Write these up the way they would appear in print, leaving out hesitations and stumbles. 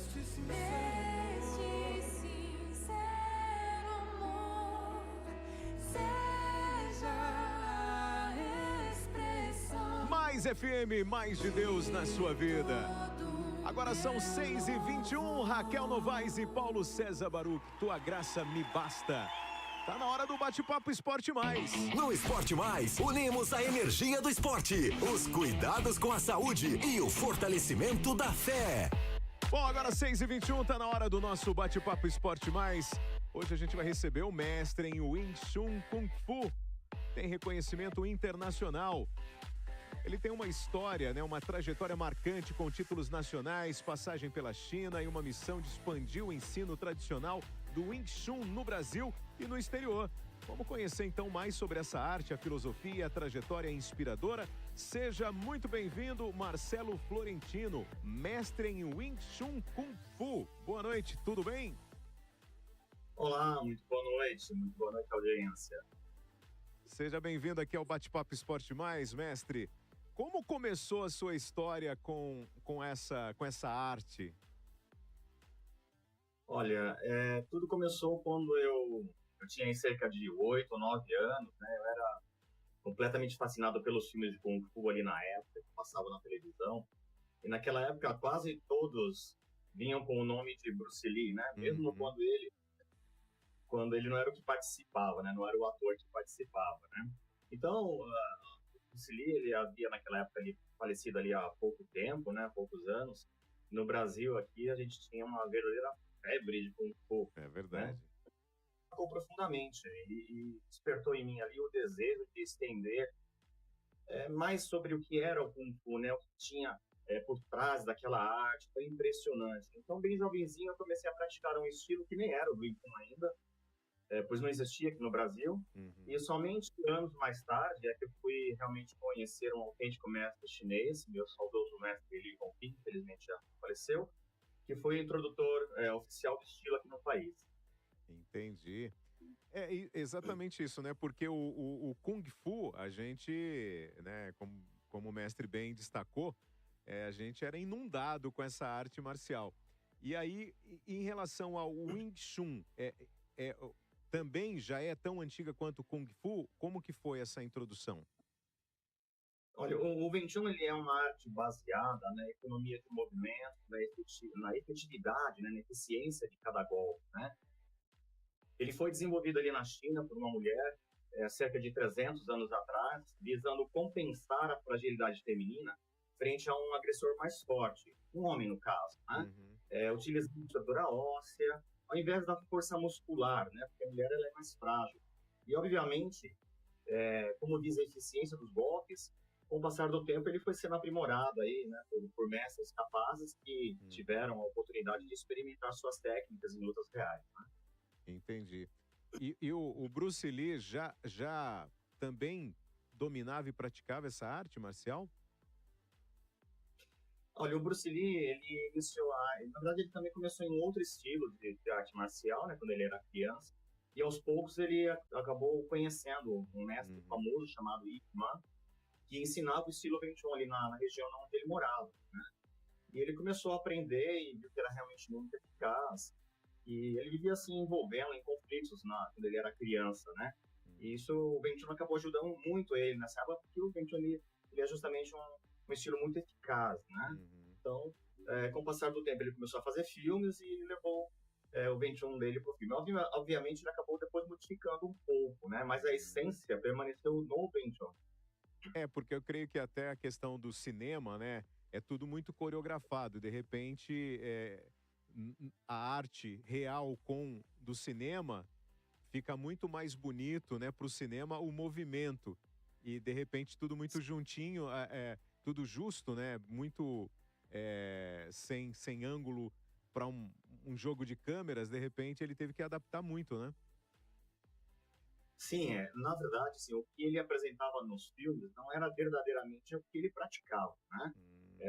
Neste sincero amor, seja a expressão. Mais FM, mais de Deus na sua vida. Agora são 6h21, Raquel Novaes e Paulo César Baruch. Tua graça me basta. Tá na hora do Bate-Papo Esporte Mais. No Esporte Mais, unimos a energia do esporte, os cuidados com a saúde e o fortalecimento da fé. Bom, agora 6h21, tá na hora do nosso Bate-Papo Esporte Mais. Hoje a gente vai receber o mestre em Wing Chun Kung Fu. Tem reconhecimento internacional. Ele tem uma história, uma trajetória marcante com títulos nacionais, passagem pela China e uma missão de expandir o ensino tradicional do Wing Chun no Brasil e no exterior. Vamos conhecer então mais sobre essa arte, a filosofia, a trajetória inspiradora. Seja muito bem-vindo, Marcelo Florentino, mestre em Wing Chun Kung Fu. Boa noite, tudo bem? Olá, muito boa noite, audiência. Seja bem-vindo aqui ao Bate-Papo Esporte Mais, mestre. Como começou a sua história com essa arte? Olha, tudo começou quando eu tinha cerca de 8 ou 9 anos, né? Eu era completamente fascinado pelos filmes de Kung Fu ali na época, que passavam na televisão. E naquela época quase todos vinham com o nome de Bruce Lee, né? Mesmo quando ele não era o que participava, né? Não era o ator que participava, né? Então, Bruce Lee, ele havia naquela época ali, falecido ali há pouco tempo, né? Há poucos anos. No Brasil aqui a gente tinha uma verdadeira febre de Kung Fu. É verdade. Né? Marcou profundamente e despertou em mim ali o desejo de estender mais sobre o que era o Kung Fu, né? O que tinha por trás daquela arte, foi impressionante. Então, bem jovenzinho, eu comecei a praticar um estilo que nem era o Wing Chun ainda, pois não existia aqui no Brasil. E somente anos mais tarde é que eu fui realmente conhecer um autêntico mestre chinês, meu saudoso mestre Li Hongqi, infelizmente já faleceu, que foi o introdutor oficial do estilo aqui no país. Entendi. É exatamente isso, né? Porque o Kung Fu, a gente, né, como o mestre bem destacou, a gente era inundado com essa arte marcial. E aí, em relação ao Wing Chun, também já é tão antiga quanto o Kung Fu? Como que foi essa introdução? Olha, o Wing Chun, ele é uma arte baseada na economia de movimento, na efetividade, né, na eficiência de cada golpe, né? Ele foi desenvolvido ali na China por uma mulher, cerca de 300 anos atrás, visando compensar a fragilidade feminina frente a um agressor mais forte, um homem no caso, né? Utilizando a estrutura óssea, ao invés da força muscular, né? Porque a mulher ela é mais frágil. E, obviamente, como diz a eficiência dos golpes, com o passar do tempo ele foi sendo aprimorado aí, né? Por mestres capazes que tiveram a oportunidade de experimentar suas técnicas em lutas reais, né? Entendi. E o Bruce Lee já também dominava e praticava essa arte marcial? Olha, o Bruce Lee, ele iniciou na verdade, ele também começou em outro estilo de arte marcial, né, quando ele era criança, e aos poucos ele acabou conhecendo um mestre famoso chamado Ip Man, que ensinava o estilo Wing Chun ali na região onde ele morava, né? E ele começou a aprender e viu que era realmente muito eficaz, e ele vivia se envolvendo em conflitos quando ele era criança, né? E isso, o Wing Chun acabou ajudando muito ele nessa época, porque o Wing Chun ele é justamente um estilo muito eficaz, né? Então, com o passar do tempo, ele começou a fazer filmes e levou o Wing Chun dele pro filme. Obviamente, ele acabou depois modificando um pouco, né? Mas a essência permaneceu no Wing Chun. Porque eu creio que até a questão do cinema, né? É tudo muito coreografado. De repente, a arte real do cinema fica muito mais bonito, né? Pro cinema, o movimento. E, de repente, tudo muito juntinho, tudo justo, né? Muito sem ângulo para um jogo de câmeras. De repente, ele teve que adaptar muito, né? Sim, na verdade, sim, o que ele apresentava nos filmes não era verdadeiramente o que ele praticava, né?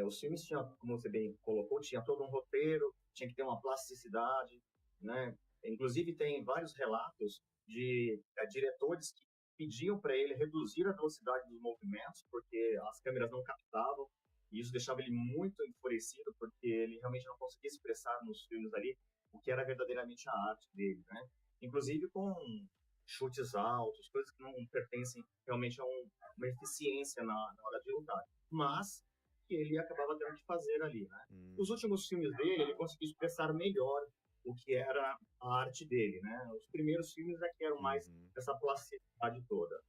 Os filmes tinham, como você bem colocou, tinha todo um roteiro, tinha que ter uma plasticidade, né? Inclusive tem vários relatos de diretores que pediam para ele reduzir a velocidade dos movimentos, porque as câmeras não captavam, E isso deixava ele muito enfurecido, porque ele realmente não conseguia expressar nos filmes ali o que era verdadeiramente a arte dele, né? Inclusive com chutes altos, coisas que não pertencem realmente a uma eficiência na hora de lutar. Mas que ele acabava tendo que fazer ali, né? Os últimos filmes dele, ele conseguiu expressar melhor o que era a arte dele, né? Os primeiros filmes é que eram mais essa plasticidade toda.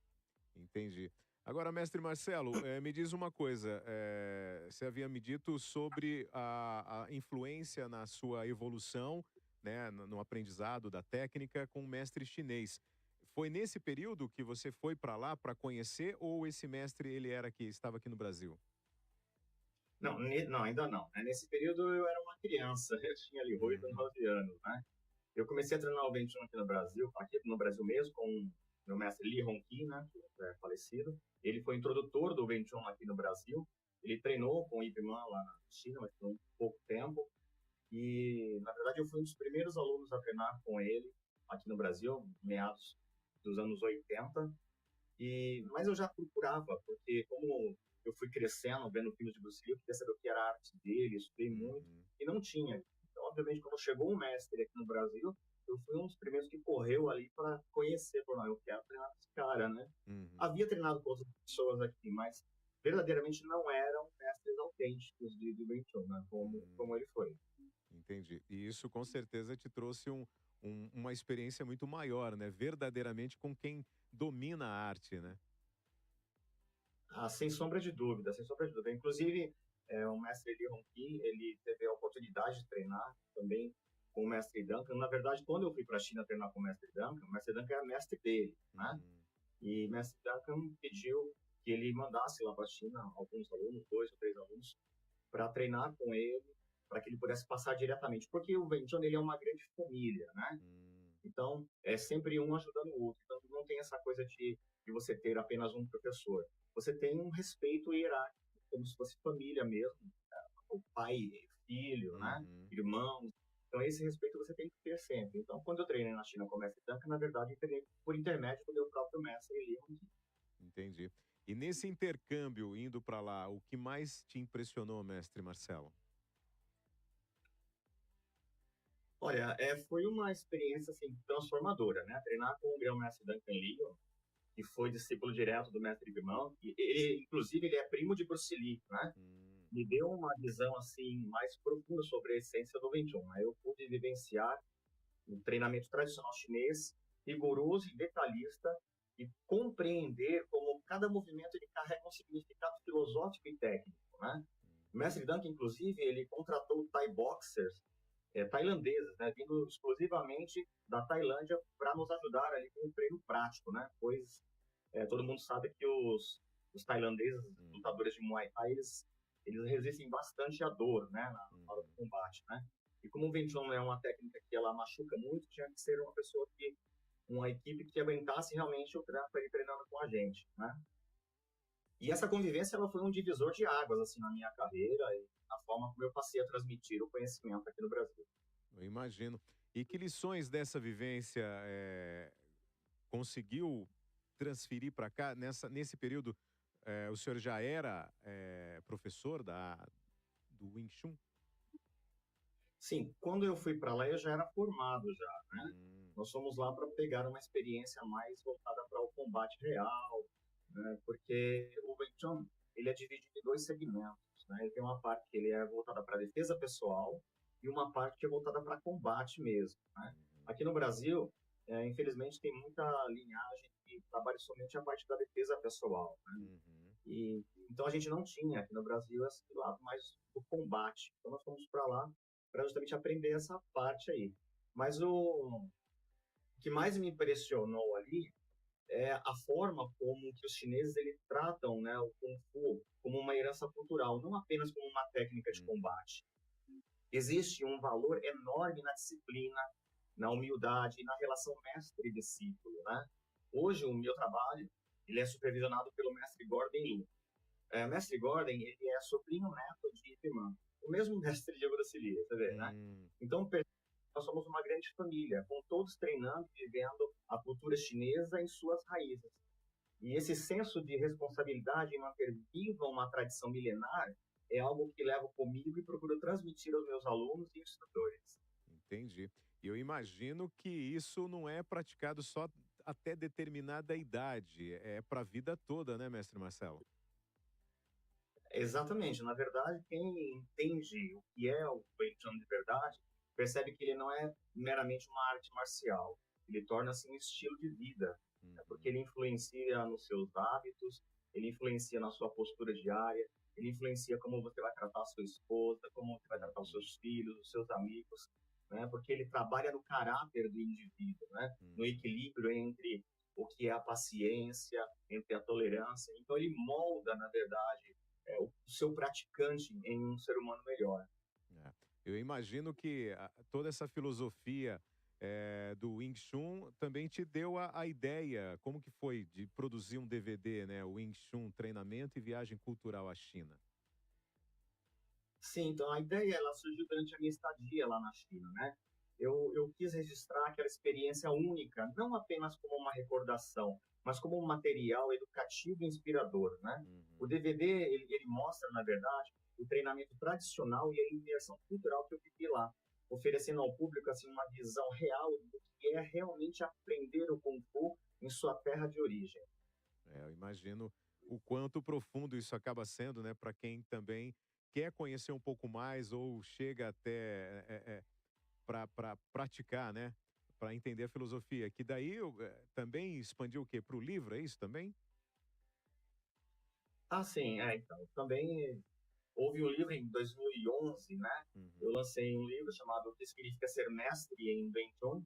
Entendi. Agora, mestre Marcelo, me diz uma coisa. Você havia me dito sobre a influência na sua evolução, né, no aprendizado da técnica com o mestre chinês. Foi nesse período que você foi para lá para conhecer ou esse mestre ele estava aqui no Brasil? Não, não, ainda não. Né? Nesse período eu era uma criança, eu tinha ali 8, 9 anos, né? Eu comecei a treinar o Wing Chun aqui no Brasil mesmo, com o meu mestre Li Hongqi, né, que é falecido. Ele foi introdutor do Wing Chun aqui no Brasil. Ele treinou com o Ip Man lá na China, mas por um pouco tempo. E, na verdade, eu fui um dos primeiros alunos a treinar com ele aqui no Brasil, meados dos anos 80. Mas eu já procurava, porque como eu fui crescendo, vendo filmes de Bruce Lee, eu queria saber o que era a arte dele, estudei muito, e não tinha. Então, obviamente, quando chegou um mestre aqui no Brasil, eu fui um dos primeiros que correu ali para conhecer, falou, eu quero treinar com esse cara, né? Havia treinado com outras pessoas aqui, mas verdadeiramente não eram mestres autênticos de Wing Chun, né? Como ele foi. Entendi. E isso com certeza te trouxe uma experiência muito maior, né? Verdadeiramente com quem domina a arte, né? Ah, sem sombra de dúvida, sem sombra de dúvida. Inclusive, o mestre Li Hongqi, ele teve a oportunidade de treinar também com o mestre Duncan. Na verdade, quando eu fui para a China treinar com o mestre Duncan era mestre dele, né? E o mestre Duncan pediu que ele mandasse lá para a China alguns alunos, 2 ou 3 alunos, para treinar com ele, para que ele pudesse passar diretamente. Porque o Wing Chun, ele é uma grande família, né? Então, é sempre um ajudando o outro. Então, não tem essa coisa de você ter apenas um professor. Você tem um respeito hierárquico, como se fosse família mesmo. Né? O pai, filho, né? Irmãos. Então, esse respeito você tem que ter sempre. Então, quando eu treinei na China com o mestre Duncan, na verdade, eu treinei por intermédio do meu próprio mestre, Li Hongqi. Entendi. E nesse intercâmbio, indo para lá, o que mais te impressionou, mestre Marcelo? Olha, foi uma experiência assim, transformadora, né? Treinar com o grão-mestre Duncan Lee, que foi discípulo direto do mestre Guimão, e ele, inclusive, ele é primo de Bruce Lee, né? Me deu uma visão assim mais profunda sobre a essência do Wing Chun. Né? Eu pude vivenciar um treinamento tradicional chinês, rigoroso e detalhista, e compreender como cada movimento ele carrega um significado filosófico e técnico, né? O mestre Duncan, inclusive, ele contratou Thai boxers tailandeses, né, vindo exclusivamente da Tailândia para nos ajudar ali com o treino prático, né? Pois todo mundo sabe que os tailandeses, lutadores de Muay Thai, eles resistem bastante à dor, né, na hora do combate, né? E como o Wing Chun é uma técnica que ela machuca muito, tinha que ser uma equipe que aguentasse realmente o treino para ir treinando com a gente, né? E essa convivência ela foi um divisor de águas assim na minha carreira e na forma como eu passei a transmitir o conhecimento aqui no Brasil. Eu imagino. E que lições dessa vivência conseguiu transferir para cá? Nesse período, o senhor já era professor do Wing Chun? Sim, quando eu fui para lá eu já era formado já, né? Nós fomos lá para pegar uma experiência mais voltada para o combate real, né? Porque o Wing Chun ele é dividido em 2 segmentos, né? Ele tem uma parte que ele é voltada para defesa pessoal e uma parte que é voltada para combate mesmo, né? Aqui no Brasil, infelizmente, tem muita linhagem que trabalha somente a parte da defesa pessoal, né? Então a gente não tinha aqui no Brasil esse lado mais do combate. Então nós fomos para lá para justamente aprender essa parte aí. Mas o que mais me impressionou ali é a forma como que os chineses eles tratam, né, o Kung Fu como uma herança cultural, não apenas como uma técnica de combate. Existe um valor enorme na disciplina, na humildade, na relação mestre e discípulo, né? Hoje o meu trabalho ele é supervisionado pelo mestre Gordon Liu. O mestre Gordon ele é sobrinho neto de Ip Man, o mesmo mestre de Bruce Lee, você vê, né? Então nós somos uma grande família, com todos treinando e vivendo a cultura chinesa em suas raízes. E esse senso de responsabilidade em manter viva uma tradição milenar é algo que levo comigo e procuro transmitir aos meus alunos e instrutores. Entendi. E eu imagino que isso não é praticado só até determinada idade, é para a vida toda, né, mestre Marcelo? Exatamente. Na verdade, quem entende o que é o Wing Chun de verdade, percebe que ele não é meramente uma arte marcial. Ele torna-se um estilo de vida, né? Porque Uhum, ele influencia nos seus hábitos, ele influencia na sua postura diária, ele influencia como você vai tratar a sua esposa, como você vai tratar os uhum, seus filhos, os seus amigos, né? Porque ele trabalha no caráter do indivíduo, né? No uhum. equilíbrio entre o que é a paciência, entre a tolerância. Então ele molda, na verdade, o seu praticante em um ser humano melhor. É. Eu imagino que toda essa filosofia do Wing Chun também te deu a ideia, como que foi de produzir um DVD, né? Wing Chun, treinamento e viagem cultural à China. Sim, então a ideia ela surgiu durante a minha estadia lá na China, né? Eu quis registrar aquela experiência única, não apenas como uma recordação, mas como um material educativo e inspirador, né? O Uhum. DVD ele mostra, na verdade, o treinamento tradicional e a imersão cultural que eu vivi lá, oferecendo ao público assim uma visão real do que é realmente aprender o Kung Fu em sua terra de origem. Eu imagino o quanto profundo isso acaba sendo, né, para quem também quer conhecer um pouco mais ou chega até para praticar, né, para entender a filosofia. Que daí também expandiu o quê? Para o livro, é isso também? Ah, sim, então, também houve um livro em 2011, né? Eu Uhum, lancei um livro chamado O que Significa Ser Mestre em Wing Chun.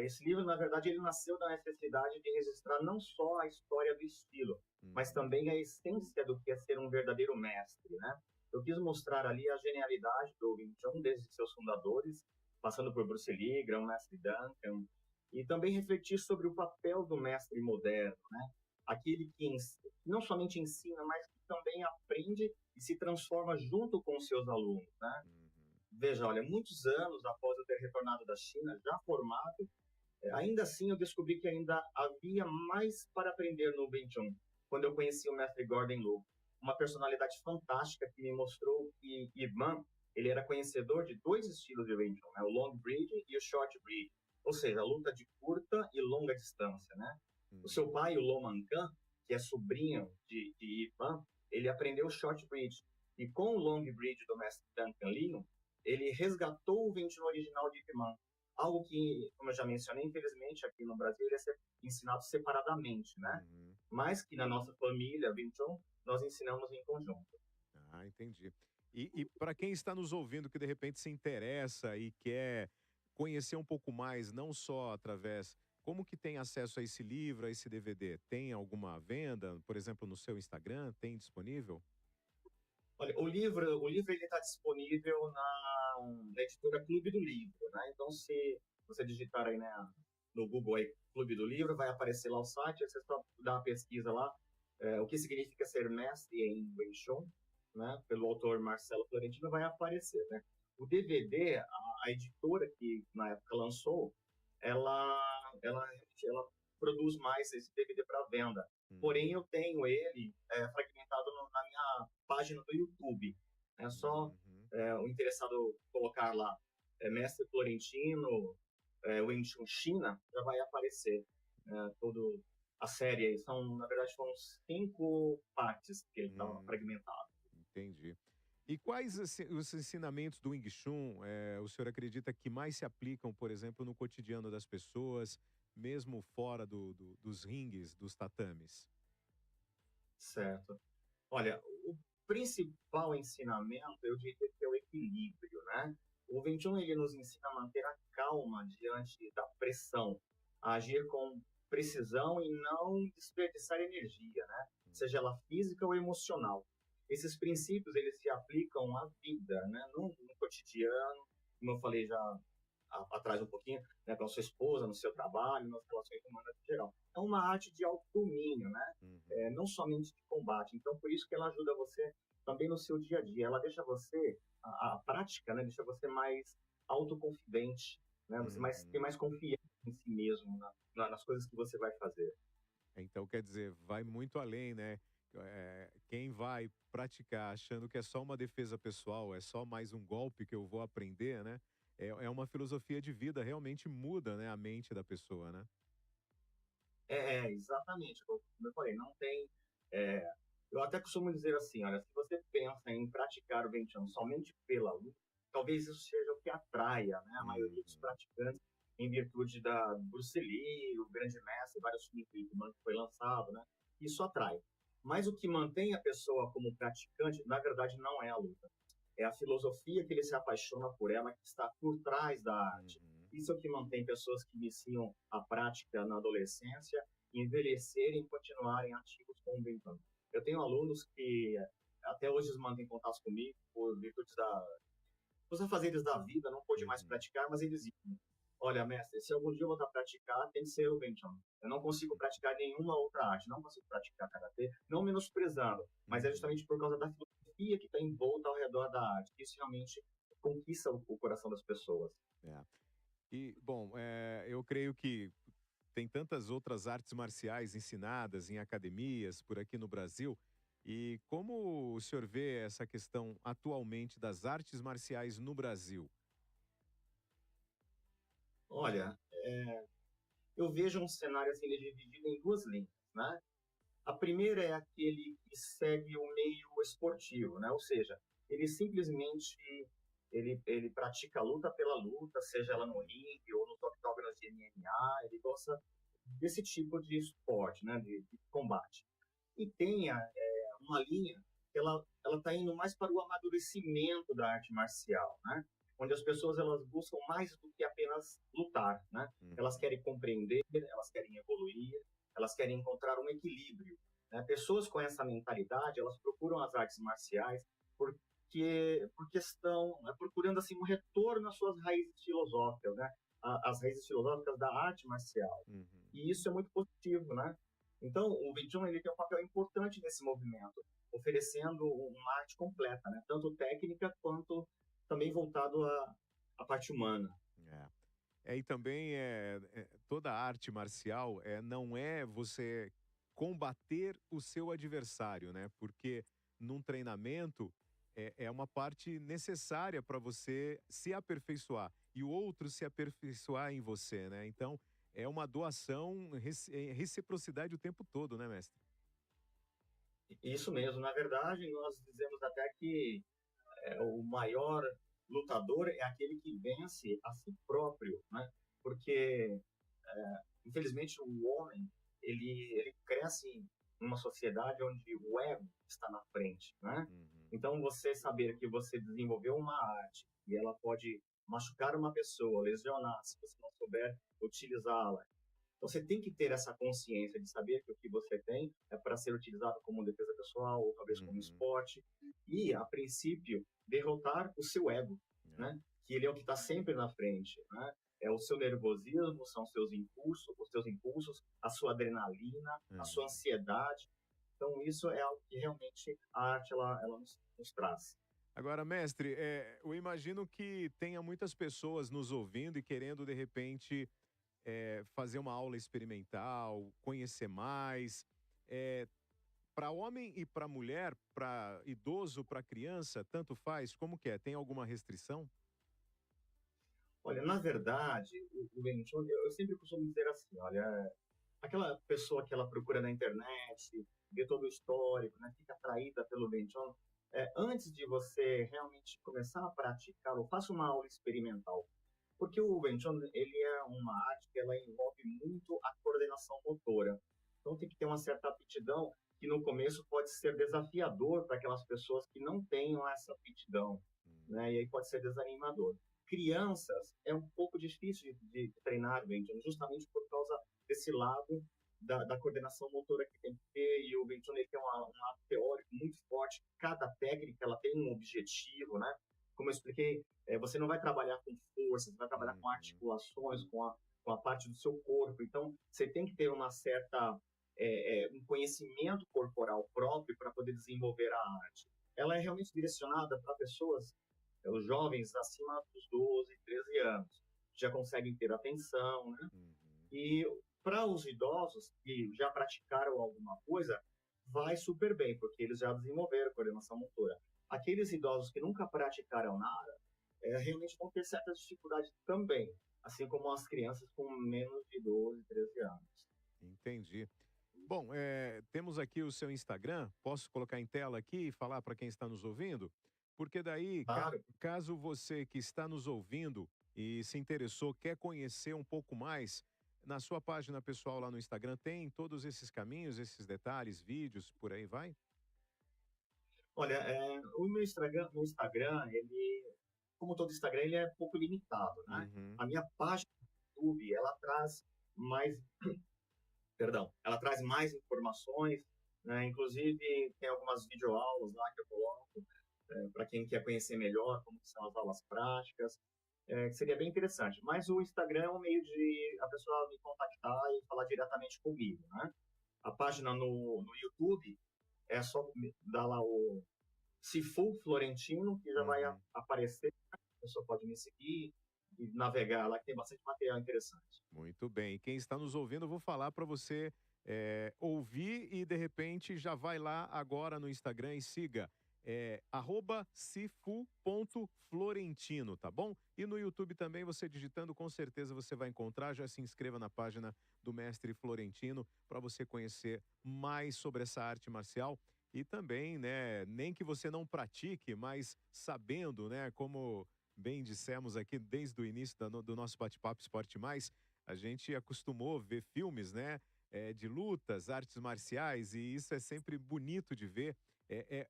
Esse livro, na verdade, ele nasceu da necessidade de registrar não só a história do estilo, mas uhum, também a essência do que é ser um verdadeiro mestre, né? Eu quis mostrar ali a genialidade do Wing Chun desde seus fundadores, passando por Bruce Lee, Grão-Mestre Duncan, e também refletir sobre o papel do mestre moderno, né? Aquele que não somente ensina, mas que também aprende e se transforma junto com os seus alunos, né? uhum. Veja, olha, muitos anos após eu ter retornado da China, já formado, ainda assim eu descobri que ainda havia mais para aprender no Wing Chun, quando eu conheci o mestre Gordon Liu, uma personalidade fantástica que me mostrou que Ivan, ele era conhecedor de dois estilos de Wing Chun, né? O Long Bridge e o Short Bridge, ou seja, a luta de curta e longa distância, né? O seu pai, o Lo Man Kan, que é sobrinho de Ivan, ele aprendeu o Short Bridge, e com o Long Bridge do mestre Duncan Lino, ele resgatou o Wing Chun original de Ivan, algo que, como eu já mencionei, infelizmente aqui no Brasil ele é ensinado separadamente, né? Uhum. Mas que na nossa família, Wing Chun, nós ensinamos em conjunto. Ah, entendi. E para quem está nos ouvindo que de repente se interessa e quer conhecer um pouco mais, não só através, como que tem acesso a esse livro, a esse DVD? Tem alguma venda, por exemplo, no seu Instagram? Tem disponível? Olha, o livro ele está disponível na editora Clube do Livro, né? Então, se você digitar aí, né, no Google aí, Clube do Livro, vai aparecer lá o site, aí você só dá uma pesquisa lá, o que significa ser mestre em Wing Chun, né? Pelo autor Marcelo Florentino, vai aparecer, né? O DVD, a editora que na época lançou, ela produz mais esse DVD para venda. Porém, Uhum, eu tenho ele fragmentado na minha página do YouTube. É só uhum. o interessado colocar lá Mestre Florentino, Wing Chun China, já vai aparecer todo a série aí. Na verdade, foram 5 partes que ele estava Hum, fragmentado. entendi. E quais os ensinamentos do Wing Chun, o senhor acredita que mais se aplicam, por exemplo, no cotidiano das pessoas, mesmo fora dos ringues, dos tatames? Certo. Olha, o principal ensinamento, eu diria que é o equilíbrio, né? O 21 ele nos ensina a manter a calma diante da pressão, a agir com precisão e não desperdiçar energia, né? Seja ela física ou emocional. Esses princípios eles se aplicam à vida, né? No cotidiano, como eu falei já atrás um pouquinho, né, para a sua esposa, no seu trabalho, nas relações humanas em geral. É uma arte de autodomínio, né? Uhum, Não somente de combate. Então, por isso que ela ajuda você também no seu dia a dia. Ela deixa você, a prática, né, deixa você mais autoconfidente, né? Você tem uhum. mais confiança em si mesmo, nas coisas que você vai fazer. Então, quer dizer, vai muito além, né? Quem vai praticar achando que é só uma defesa pessoal, é só mais um golpe que eu vou aprender, né? É uma filosofia de vida, realmente muda, né, a mente da pessoa, né? Exatamente. Como eu falei, não tem. é, eu até costumo dizer assim: olha, se você pensa em praticar o Wing Chun somente pela luta, talvez isso seja o que atraia, né, a maioria dos Uhum. praticantes, em virtude da Bruce Lee, o grande mestre, vários filmes que foi lançado, né? Isso atrai. Mas o que mantém a pessoa como praticante, na verdade, não é a luta. É a filosofia que ele se apaixona por ela, que está por trás da arte. Uhum. Isso é o que mantém pessoas que iniciam a prática na adolescência envelhecerem e continuarem ativos com o Wing Chun. Eu tenho alunos que até hoje mantêm contato comigo por virtude dos afazeres da vida, não pôde mais Uhum. praticar, mas eles dizem: olha, mestre, se algum dia eu voltar a praticar, tem que ser o Wing Chun. Eu não consigo praticar nenhuma outra arte, não consigo praticar karatê, não menosprezando, mas é Uhum. justamente por causa da filosofia que está em volta ao redor da arte, que isso realmente conquista o coração das pessoas. É. E, bom, eu creio que tem tantas outras artes marciais ensinadas em academias por aqui no Brasil. E como o senhor vê essa questão atualmente das artes marciais no Brasil? Olha, eu vejo um cenário assim, ele é dividido em duas linhas, né? A primeira é aquele que segue o meio esportivo, né? Ou seja, ele simplesmente ele pratica a luta pela luta, seja ela no Uhum. ringue ou nos octógonos de MMA, ele gosta desse tipo de esporte, né? De combate. E tem uma linha que ela está indo mais para o amadurecimento da arte marcial, né? Onde as pessoas elas buscam mais do que apenas lutar, né? Elas Uhum. querem compreender, elas querem evoluir, elas querem encontrar um equilíbrio, né? Pessoas com essa mentalidade elas procuram as artes marciais porque estão, né, procurando assim um retorno às suas raízes filosóficas, né? As raízes filosóficas da arte marcial. Uhum. E isso é muito positivo, né? Então, o Wing Chun ele tem um papel importante nesse movimento, oferecendo uma arte completa, né? Tanto técnica quanto também voltado à parte humana. É. E também toda arte marcial não é você combater o seu adversário, né? Porque num treinamento é uma parte necessária para você se aperfeiçoar e o outro se aperfeiçoar em você, né? Então é uma doação, reciprocidade o tempo todo, né, mestre? Isso mesmo, na verdade, nós dizemos até que o maior lutador é aquele que vence a si próprio, né? Porque infelizmente o homem ele cresce numa sociedade onde o ego está na frente, né? Uhum. Então você saber que você desenvolveu uma arte e ela pode machucar uma pessoa, lesionar, se você não souber utilizá-la. Então você tem que ter essa consciência de saber que o que você tem é para ser utilizado como defesa pessoal ou talvez como Uhum. esporte e, a princípio, derrotar o seu ego, É. né? Que ele é o que está sempre na frente, né? É o seu nervosismo, são os seus impulsos, a sua adrenalina, a sua Uhum. ansiedade. Então isso é algo que realmente a arte ela nos traz. Agora, mestre, eu imagino que tenha muitas pessoas nos ouvindo e querendo, de repente, fazer uma aula experimental, conhecer mais. Para homem e para mulher, para idoso, para criança, tanto faz? Como que é? Tem alguma restrição? Olha, na verdade, o Wing Chun, eu sempre costumo dizer assim, olha, aquela pessoa que ela procura na internet, vê todo o histórico, né, fica atraída pelo Wing Chun, antes de você realmente começar a praticá-lo, faça uma aula experimental. Porque o Wing Chun, ele é uma arte que ela envolve muito a coordenação motora. Então tem que ter uma certa aptidão que no começo pode ser desafiador para aquelas pessoas que não tenham essa aptidão, Hum. né? E aí pode ser desanimador. Crianças é um pouco difícil de treinar Wing Chun, justamente por causa desse lado da coordenação motora que tem que ter, e o Wing Chun ele tem um lado teórico muito forte, cada técnica ela tem um objetivo, né? Como eu expliquei, você não vai trabalhar com força, você vai trabalhar com Uhum. articulações, com a parte do seu corpo, então você tem que ter uma certa, um conhecimento corporal próprio para poder desenvolver a arte. Ela é realmente direcionada para pessoas, os jovens acima dos 12, 13 anos, já conseguem ter atenção, né? Uhum. E para os idosos que já praticaram alguma coisa, vai super bem, porque eles já desenvolveram coordenação motora. Aqueles idosos que nunca praticaram nada, realmente vão ter certas dificuldades também, assim como as crianças com menos de 12, 13 anos. Entendi. Bom, temos aqui o seu Instagram. Posso colocar em tela aqui e falar para quem está nos ouvindo? Porque daí, Claro. caso você que está nos ouvindo e se interessou, quer conhecer um pouco mais, na sua página pessoal lá no Instagram tem todos esses caminhos, esses detalhes, vídeos, por aí vai? Olha, o meu Instagram, ele, como todo Instagram, ele é um pouco limitado, né? Uhum. A minha página do YouTube, ela traz mais, perdão, ela traz mais informações, né? Inclusive, tem algumas videoaulas lá que eu coloco, para quem quer conhecer melhor como são as aulas práticas, que seria bem interessante. Mas o Instagram é um meio de a pessoa me contactar e falar diretamente comigo, né? A página no YouTube é só dar lá o Cifu Florentino, que já vai Uhum. aparecer, a pessoa pode me seguir e navegar lá, que tem bastante material interessante. Muito bem. E quem está nos ouvindo, eu vou falar para você ouvir e de repente já vai lá agora no Instagram e siga @cifu.florentino, tá bom? E no YouTube também, você digitando, com certeza você vai encontrar. Já se inscreva na página do Mestre Florentino para você conhecer mais sobre essa arte marcial. E também, né, nem que você não pratique, mas sabendo, né, como bem dissemos aqui desde o início do nosso bate-papo Esporte Mais, a gente acostumou ver filmes, né, de lutas, artes marciais, e isso é sempre bonito de ver.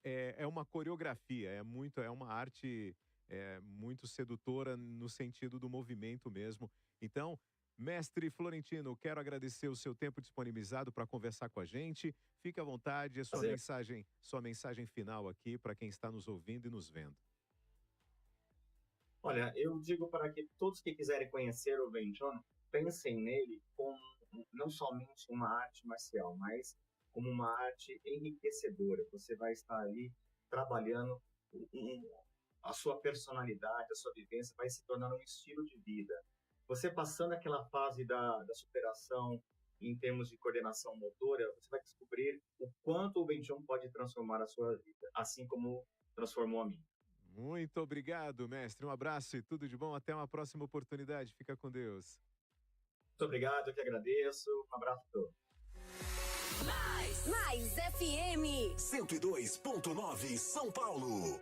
É uma coreografia, é uma arte muito sedutora no sentido do movimento mesmo. Então, mestre Florentino, quero agradecer o seu tempo disponibilizado para conversar com a gente. Fique à vontade, Prazer. sua mensagem final aqui para quem está nos ouvindo e nos vendo. Olha, eu digo para que todos que quiserem conhecer o Wing Chun, pensem nele como não somente uma arte marcial, mas como uma arte enriquecedora. Você vai estar ali trabalhando a sua personalidade, a sua vivência, vai se tornando um estilo de vida. Você passando aquela fase da superação em termos de coordenação motora, você vai descobrir o quanto o Wing Chun pode transformar a sua vida, assim como transformou a minha. Muito obrigado, mestre. Um abraço e tudo de bom. Até uma próxima oportunidade. Fica com Deus. Muito obrigado, eu que agradeço. Um abraço a todos. Mais FM. 102.9 São Paulo.